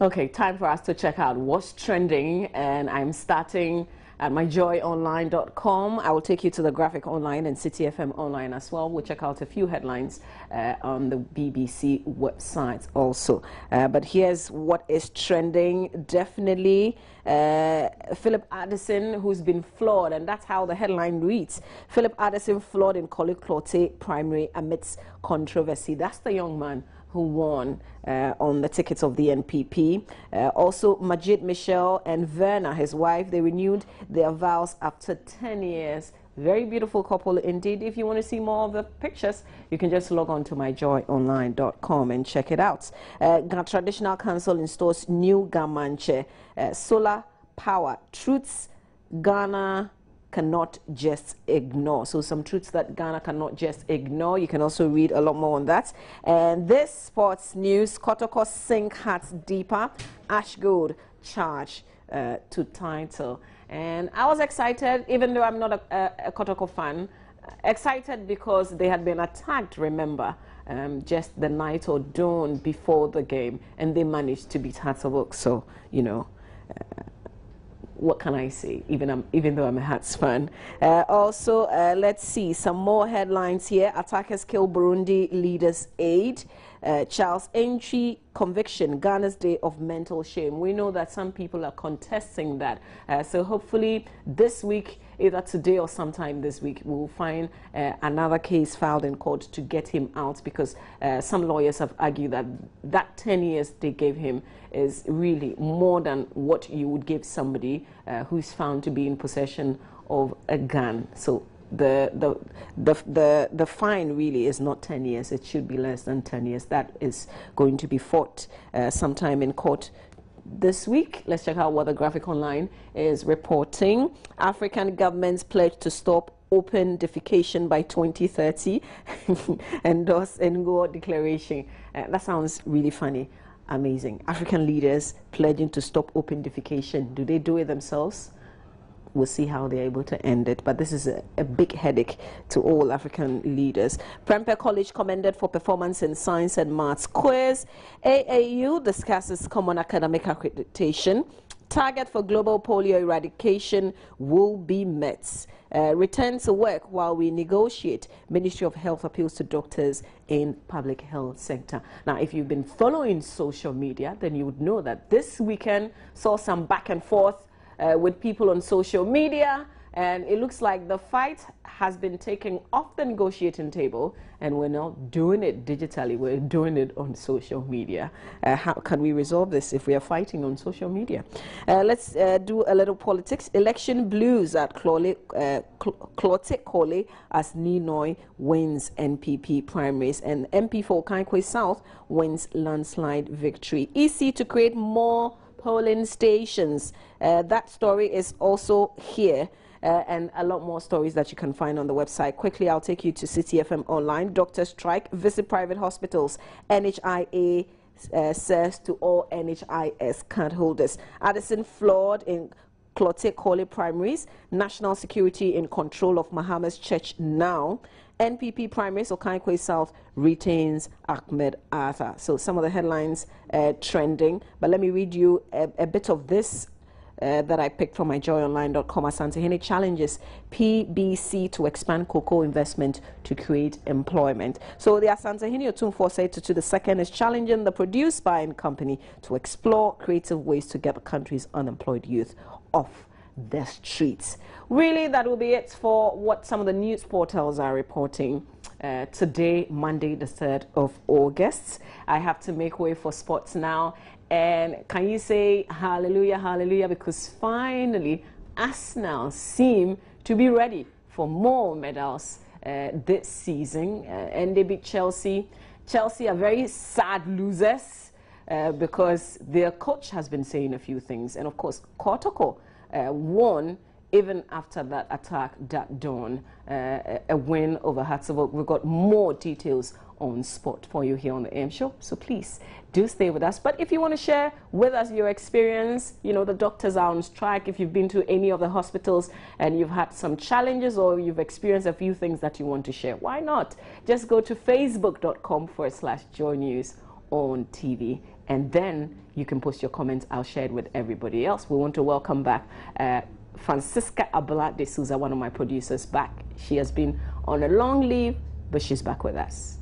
Okay, time for us to check out what's trending, and I'm starting at myjoyonline.com. I will take you to the Graphic Online and City FM Online as well. We'll check out a few headlines on the BBC website also. But here's what is trending. Definitely Philip Addison, who's been flawed, and that's how the headline reads. Philip Addison flawed in Clote primary amidst controversy. That's the young man who won on the tickets of the NPP. Also, Majid Michel and Verna, his wife, they renewed their vows after 10 years. Very beautiful couple indeed. If you want to see more of the pictures, you can just log on to myjoyonline.com and check it out. Ghana Traditional Council installs new Gamanche solar power. Truths Ghana cannot just ignore. So some truths that Ghana cannot just ignore. You can also read a lot more on that. And this sports news, Kotoko sink hearts deeper, Ash Gold charge to title. And I was excited, even though I'm not a Kotoko fan, excited because they had been attacked, remember, just the night or dawn before the game, and they managed to beat Hearts. So, you know, what can I say, even though I'm a Hearts fan. Also, let's see some more headlines here. Attackers kill Burundi leaders aid. Charles Entry conviction, Ghana's day of mental shame. We know that some people are contesting that. So hopefully this week, either today or sometime this week, we'll find another case filed in court to get him out, because some lawyers have argued that that 10 years they gave him is really more than what you would give somebody who's found to be in possession of a gun. So the fine really is not 10 years. It should be less than 10 years. That is going to be fought sometime in court this week. Let's check out what the Graphic Online is reporting. African governments pledge to stop open defecation by 2030. Endorse Ngo declaration. That sounds really funny. Amazing. African leaders pledging to stop open defecation. Do they do it themselves? We'll see how they're able to end it. But this is a big headache to all African leaders. Prempeh College commended for performance in science and maths quiz. AAU discusses common academic accreditation. Target for global polio eradication will be met. Return to work while we negotiate. Ministry of Health appeals to doctors in public health sector. Now, if you've been following social media, then you would know that this weekend saw some back and forth with people on social media, and it looks like the fight has been taken off the negotiating table, and we're not doing it digitally, we're doing it on social media. How can we resolve this if we are fighting on social media? Let's do a little politics. Election blues at Clote Kole as Ninoy wins NPP primaries, and MP for Kankwe South wins landslide victory. EC to create more polling stations. That story is also here, and a lot more stories that you can find on the website. Quickly, I'll take you to City FM Online. Doctor strike, visit private hospitals. NHIA says to all NHIS card holders. Addison flawed in Clote Kole primaries. National security in control of Muhammad's church now. NPP primaries, Okankwe South retains Ahmed Arthur. So some of the headlines trending, but let me read you a bit of this that I picked from myjoyonline.com. Asantehene challenges PBC to expand cocoa investment to create employment. So the Asantehene Otumfuo said to the second is challenging the produce buying company to explore creative ways to get the country's unemployed youth off the streets. Really, that will be it for what some of the news portals are reporting today, Monday the 3rd of August. I have to make way for sports now, and can you say hallelujah, hallelujah, because finally Arsenal seem to be ready for more medals this season, and they beat Chelsea. Chelsea are very sad losers because their coach has been saying a few things, and of course Kotoko won even after that attack that dawn, a win over Hearts. We've got more details on sport for you here on the AM show, so please do stay with us. But if you want to share with us your experience, you know, the doctors are on strike. If you've been to any of the hospitals and you've had some challenges or you've experienced a few things that you want to share, why not just go to facebook.com/joynews on TV. And then you can post your comments. I'll share it with everybody else. We want to welcome back Francisca Abla de Souza, one of my producers, back. She has been on a long leave, but she's back with us.